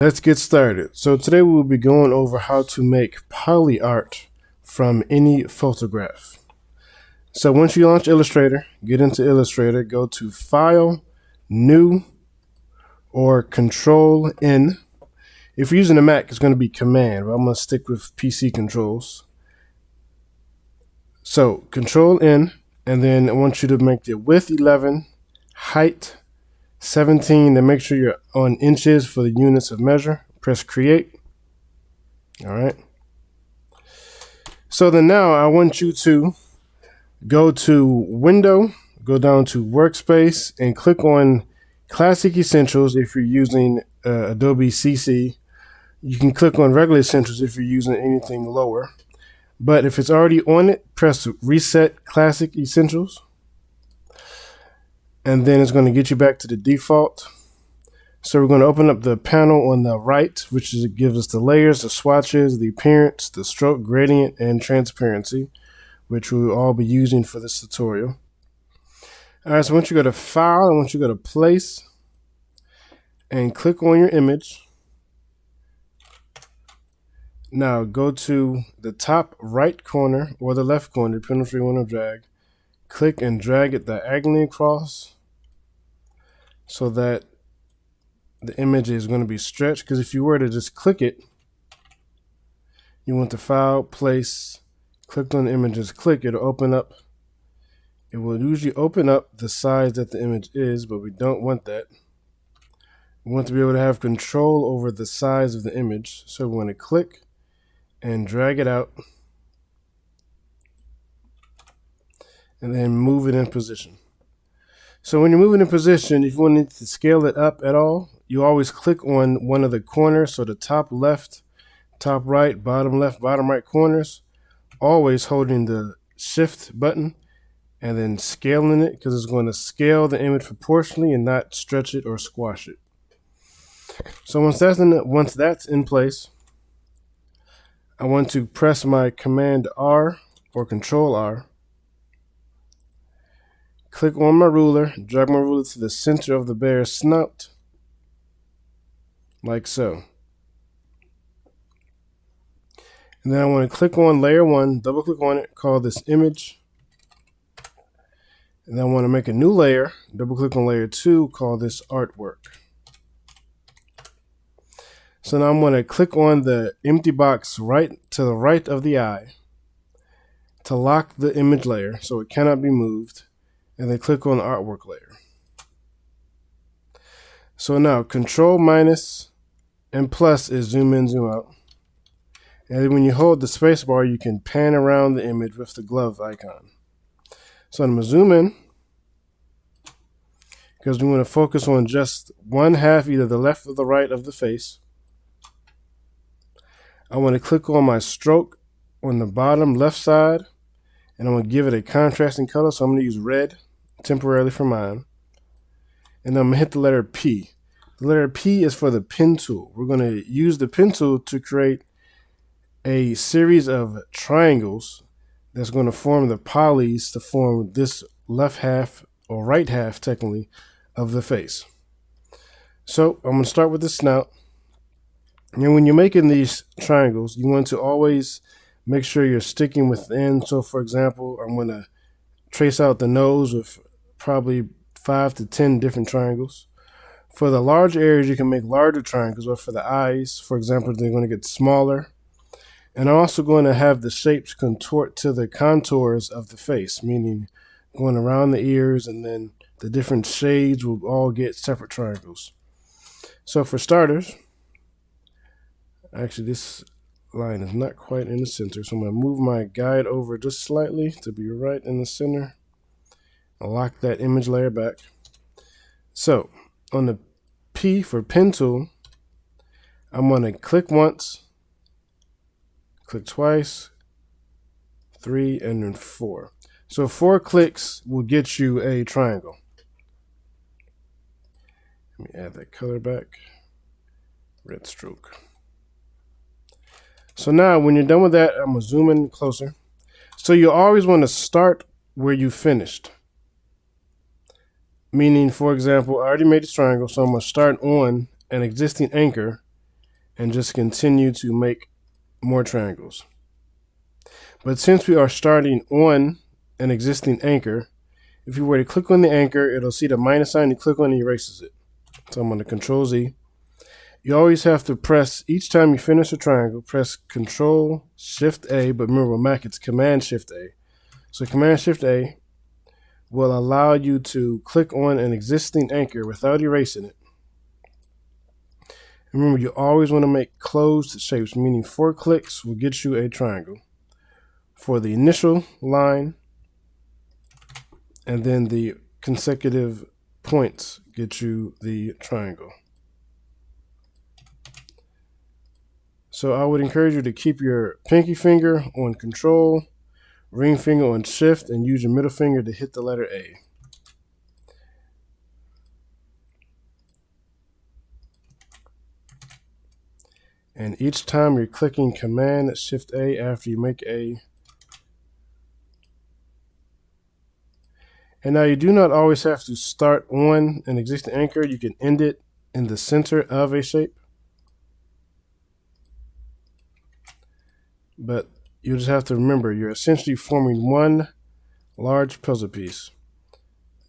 Let's get started. So today we will be going over how to make poly art from any photograph. So once you launch Illustrator, get into Illustrator, go to File, New, or Control N. If you're using a Mac, it's going to be Command, but I'm going to stick with PC controls. So Control N, and then I want you to make the width 11, height 17, and make sure you're on inches for the units of measure. Press Create. All right. So then now I want you to go to Window, go down to Workspace, and click on Classic Essentials if you're using Adobe CC. You can click on Regular Essentials if you're using anything lower. But if it's already on it, press Reset Classic Essentials. And then it's going to get you back to the default. So we're going to open up the panel on the right, which gives us the layers, the swatches, the appearance, the stroke, gradient, and transparency, which we will all be using for this tutorial. All right, so once you go to File, I want you to go to Place, and click on your image. Now go to the top right corner or the left corner, depending on if you want to drag. Click and drag it diagonally across so that the image is going to be stretched, because if you were to just click it, you want the File, Place, click on the images, click, it'll open up. It will usually open up the size that the image is, but we don't want that. We want to be able to have control over the size of the image. So we want to click and drag it out and then move it in position. So when you're moving in position, if you want to scale it up at all, you always click on one of the corners, so the top left, top right, bottom left, bottom right corners, always holding the Shift button and then scaling it, because it's going to scale the image proportionally and not stretch it or squash it. So once that's in place, I want to press my Command R or Control R. Click on my ruler, drag my ruler to the center of the bear's snout, like so. And then I want to click on layer 1, double click on it, call this image. And then I want to make a new layer, double click on layer 2, call this artwork. So now I'm going to click on the empty box right to the right of the eye to lock the image layer so it cannot be moved. And then click on the artwork layer. So now Control minus and plus is zoom in, zoom out. And then when you hold the space bar, you can pan around the image with the glove icon. So I'm going to zoom in because we want to focus on just one half, either the left or the right of the face. I want to click on my stroke on the bottom left side, and I'm going to give it a contrasting color. So I'm going to use red temporarily for mine. And I'm going to hit the letter P. The letter P is for the pen tool. We're going to use the pen tool to create a series of triangles that's going to form the polys to form this left half, or right half technically, of the face. So I'm going to start with the snout. And when you're making these triangles, you want to always make sure you're sticking within. So for example, I'm going to trace out the nose with probably 5 to 10 different triangles. For the large areas, you can make larger triangles, but for the eyes, for example, they're going to get smaller. And I'm also going to have the shapes contort to the contours of the face, meaning going around the ears, and then the different shades will all get separate triangles. So for starters, actually this line is not quite in the center, so I'm going to move my guide over just slightly to be right in the center. I'll lock that image layer back. So on the P for pen tool, I'm going to click once, click twice, 3, and then 4. So 4 clicks will get you a triangle. Let me add that color back. Red stroke. So now when you're done with that, I'm going to zoom in closer. So you always want to start where you finished. Meaning, for example, I already made this triangle, so I'm going to start on an existing anchor and just continue to make more triangles. But since we are starting on an existing anchor, if you were to click on the anchor, it'll see the minus sign. You click on it, it erases it. So I'm going to Control Z. You always have to press, each time you finish a triangle, press Control Shift A, but remember with Mac it's Command Shift A. So Command Shift A will allow you to click on an existing anchor without erasing it. And remember, you always want to make closed shapes, meaning 4 clicks will get you a triangle. For the initial line, and then the consecutive points get you the triangle. So I would encourage you to keep your pinky finger on Control, ring finger on Shift, and use your middle finger to hit the letter A. And each time you're clicking Command Shift A after you make A. And now you do not always have to start on an existing anchor. You can end it in the center of a shape. But you just have to remember, you're essentially forming one large puzzle piece.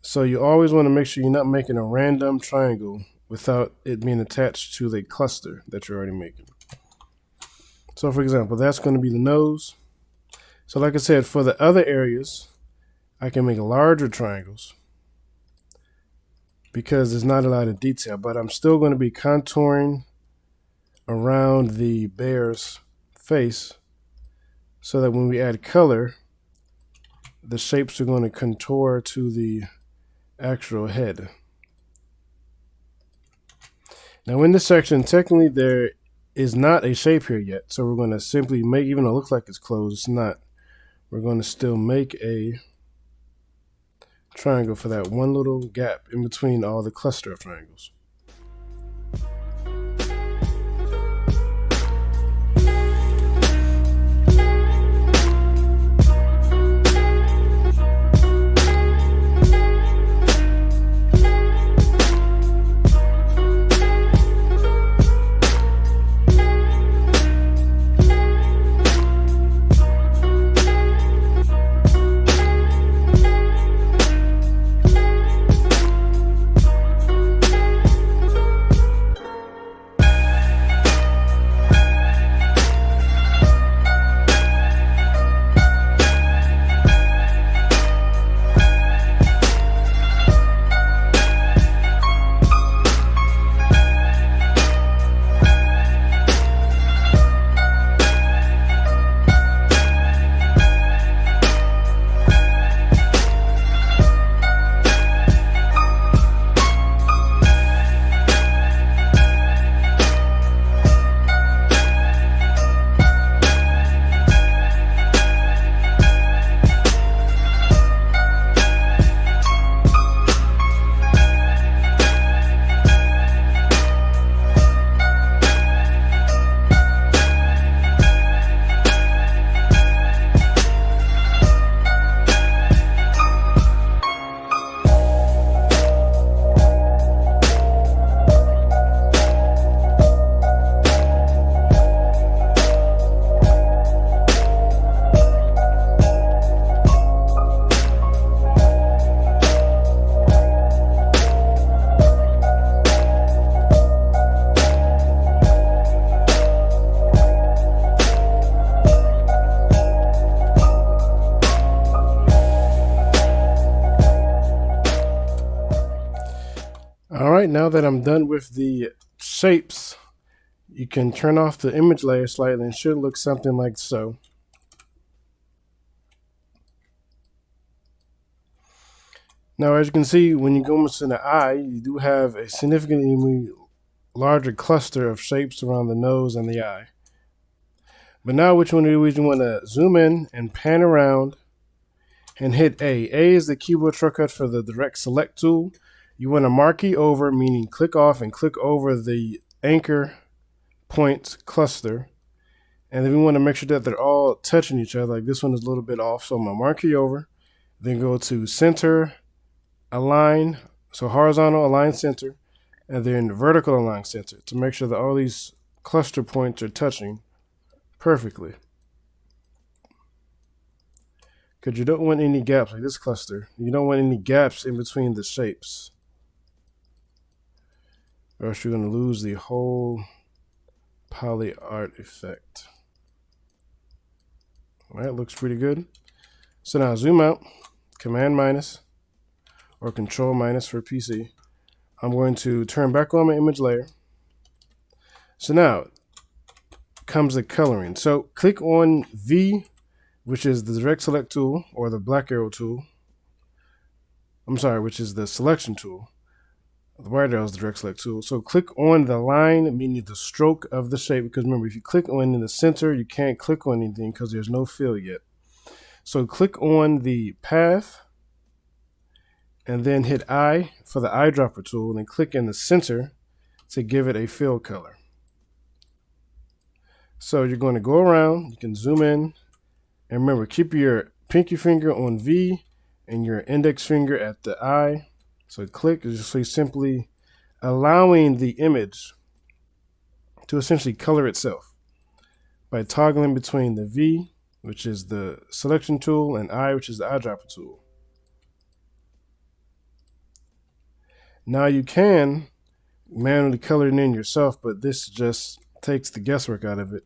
So you always want to make sure you're not making a random triangle without it being attached to the cluster that you're already making. So for example, that's going to be the nose. So like I said, for the other areas, I can make larger triangles because there's not a lot of detail, but I'm still going to be contouring around the bear's face so that when we add color, the shapes are going to contour to the actual head. Now in this section, technically there is not a shape here yet, so we're going to simply make, even though it looks like it's closed, it's not. We're going to still make a triangle for that one little gap in between all the cluster of triangles. All right, now that I'm done with the shapes, you can turn off the image layer slightly and it should look something like so. Now, as you can see, when you go into the eye, you do have a significantly larger cluster of shapes around the nose and the eye. But now what you want to do is you want to zoom in and pan around and hit A. A is the keyboard shortcut for the direct select tool. You want to marquee over, meaning click off and click over the anchor points cluster. And then we want to make sure that they're all touching each other. Like this one is a little bit off. So I'm going to marquee over, then go to center, align, so horizontal align center, and then vertical align center to make sure that all these cluster points are touching perfectly. Because you don't want any gaps like this cluster. You don't want any gaps in between the shapes, or else you're going to lose the whole poly art effect. All right, looks pretty good. So now zoom out, Command minus, or Control minus for PC. I'm going to turn back on my image layer. So now comes the coloring. So click on V, which is the direct select tool, or the black arrow tool. I'm sorry, which is the selection tool. The white arrow is the direct select tool. So click on the line, meaning the stroke of the shape, because remember, if you click on in the center, you can't click on anything because there's no fill yet. So click on the path, and then hit I for the eyedropper tool, and then click in the center to give it a fill color. So you're going to go around, you can zoom in, and remember, keep your pinky finger on V and your index finger at the I. So click is just simply allowing the image to essentially color itself by toggling between the V, which is the selection tool, and I, which is the eyedropper tool. Now you can manually color it in yourself, but this just takes the guesswork out of it.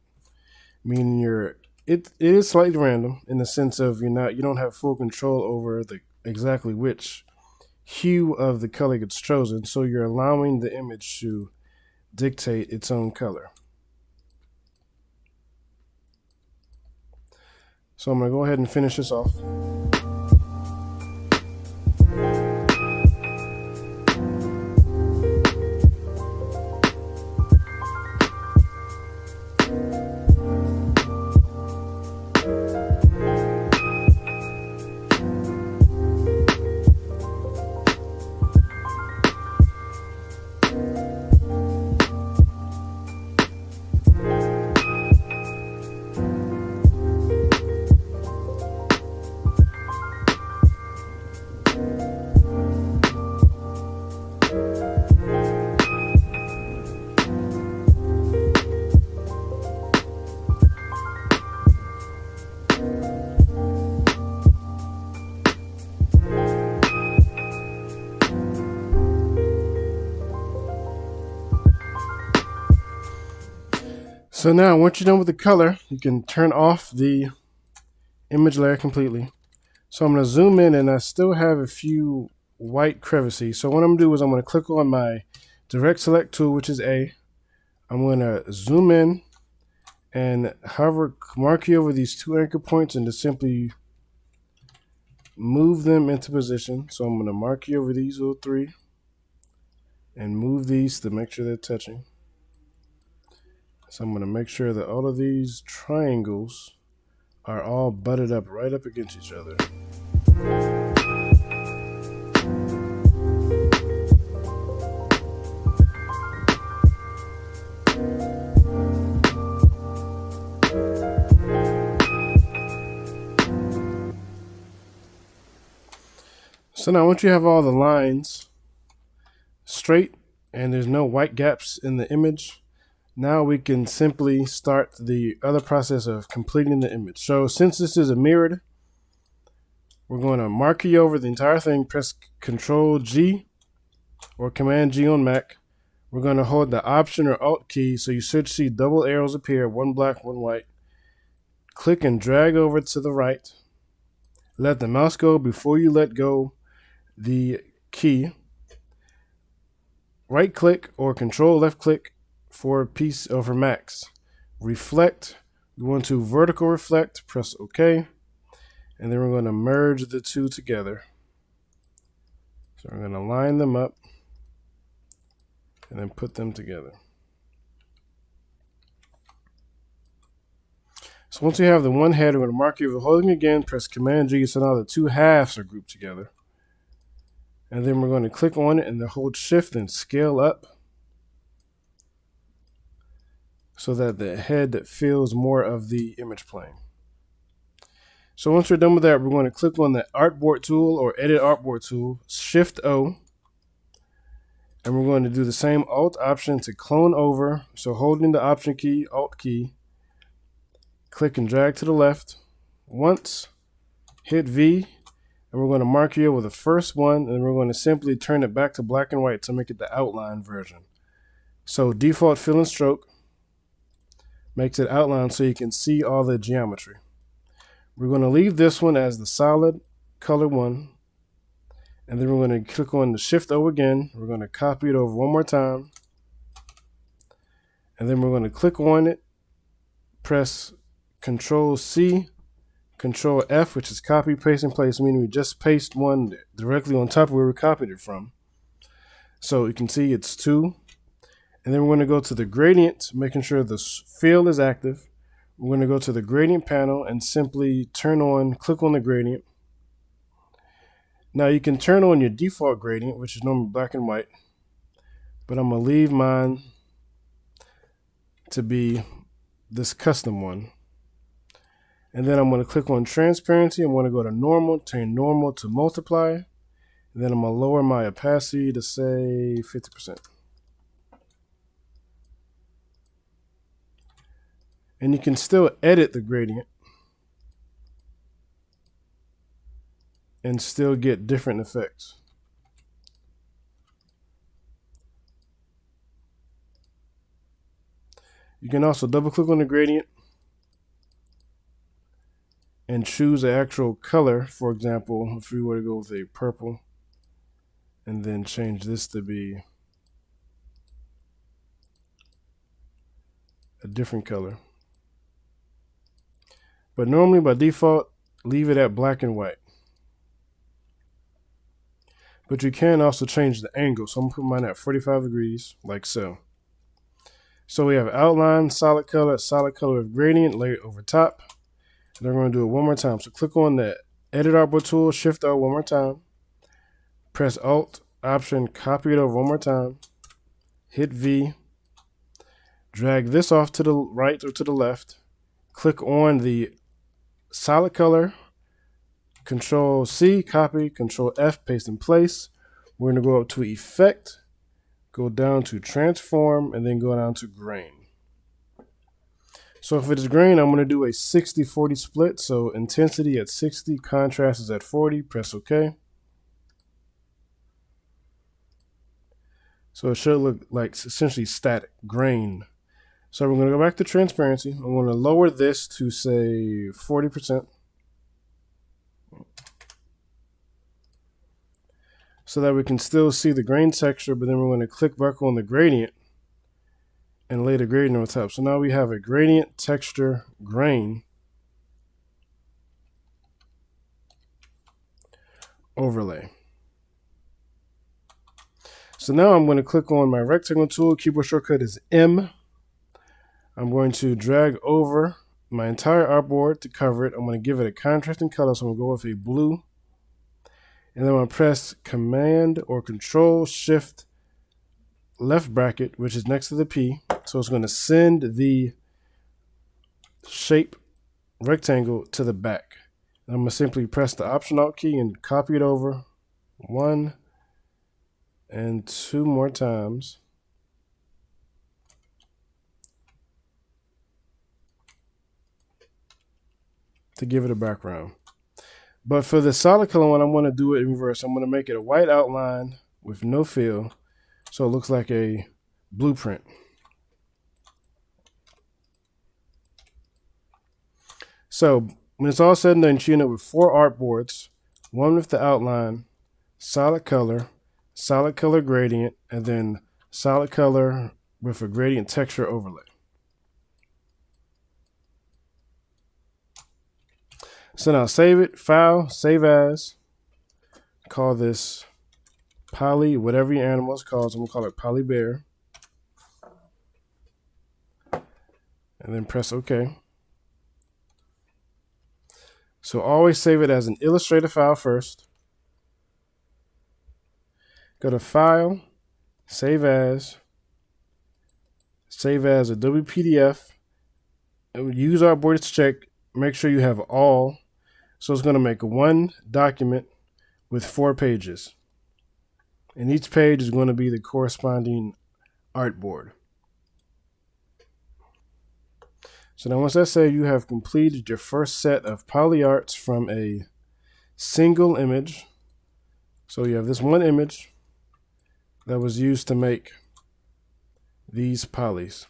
Meaning it is slightly random in the sense of you don't have full control over exactly which hue of the color gets chosen, so you're allowing the image to dictate its own color. So I'm going to go ahead and finish this off. So now, once you're done with the color, you can turn off the image layer completely. So I'm going to zoom in, and I still have a few white crevices. So what I'm going to do is I'm going to click on my direct select tool, which is A. I'm going to zoom in and hover, marquee over these two anchor points, and just simply move them into position. So I'm going to marquee over these little three and move these to make sure they're touching. So I'm going to make sure that all of these triangles are all butted up right up against each other. So now once you have all the lines straight and there's no white gaps in the image, now we can simply start the other process of completing the image. So since this is a mirrored, we're going to marquee over the entire thing, press Control G or Command G on Mac. We're going to hold the Option or Alt key, so you should see double arrows appear, one black, one white. Click and drag over to the right. Let the mouse go before you let go the key. Right click or Control left click for PC or for Macs. Reflect. We want to vertical reflect. Press OK. And then we're going to merge the two together. So we're going to line them up and then put them together. So once you have the one head, we're going to mark you with holding again, press Command G, so now the two halves are grouped together. And then we're going to click on it and then hold Shift and scale up so that the head fills more of the image plane. So once we're done with that, we're going to click on the Artboard tool or Edit Artboard tool, Shift O, And we're going to do the same Alt Option to clone over. So holding the Option key, Alt key, click and drag to the left once, hit V, and we're going to mark here with the first one, and we're going to simply turn it back to black and white to make it the outline version. So default fill and stroke makes it outline so you can see all the geometry. We're going to leave this one as the solid color one, and then we're going to click on the Shift O again. We're going to copy it over one more time, and then we're going to click on it, press Control C, Control F, which is copy, paste, and place, meaning we just paste one directly on top of where we copied it from. So you can see it's 2. And then we're going to go to the gradient, making sure the fill is active. We're going to go to the gradient panel and simply click on the gradient. Now you can turn on your default gradient, which is normally black and white, but I'm going to leave mine to be this custom one. And then I'm going to click on transparency. I'm going to go to normal, turn normal to multiply. And then I'm going to lower my opacity to say 50%. And you can still edit the gradient and still get different effects. You can also double click on the gradient and choose the actual color. For example, if we were to go with a purple and then change this to be a different color. But normally by default, leave it at black and white. But you can also change the angle. So I'm going to put mine at 45 degrees, like so. So we have outline, solid color with gradient, layer over top. And then we're going to do it one more time. So click on the Edit Artboard tool, Shift O one more time. Press Alt, Option, copy it over one more time. Hit V. Drag this off to the right or to the left. Click on the solid color. Control C, copy, Control F, paste in place. We're going to go up to Effect, go down to Transform, and then go down to Grain. So if it is grain, I'm going to do a 60-40 split. So intensity at 60, contrast is at 40. Press OK. So it should look like essentially static, grain. So we're going to go back to transparency. I'm going to lower this to say 40%. So that we can still see the grain texture, but then we're going to click back on the gradient and lay the gradient on top. So now we have a gradient, texture, grain overlay. So now I'm going to click on my rectangle tool. Keyboard shortcut is M. I'm going to drag over my entire artboard to cover it. I'm going to give it a contrasting color. So I'm going to go with a blue. And then I'm going to press Command or Control Shift left bracket, which is next to the P. So it's going to send the shape rectangle to the back. And I'm going to simply press the Option Alt key and copy it over 1 and 2 more times. To give it a background. But for the solid color one, I'm going to do it in reverse. I'm going to make it a white outline with no fill, so it looks like a blueprint. So when it's all said and done, you end up with 4 artboards, one with the outline, solid color gradient, and then solid color with a gradient texture overlay. So now save it, File, Save As. Call this Poly, whatever your animal is called. So I'm going to call it Poly Bear. And then press OK. So always save it as an Illustrator file first. Go to File, Save As Adobe PDF. And use Artboard to check. Make sure you have all. So it's going to make one document with 4 pages. And each page is going to be the corresponding artboard. So now once I say you have completed your first set of poly arts from a single image, so you have this one image that was used to make these polys.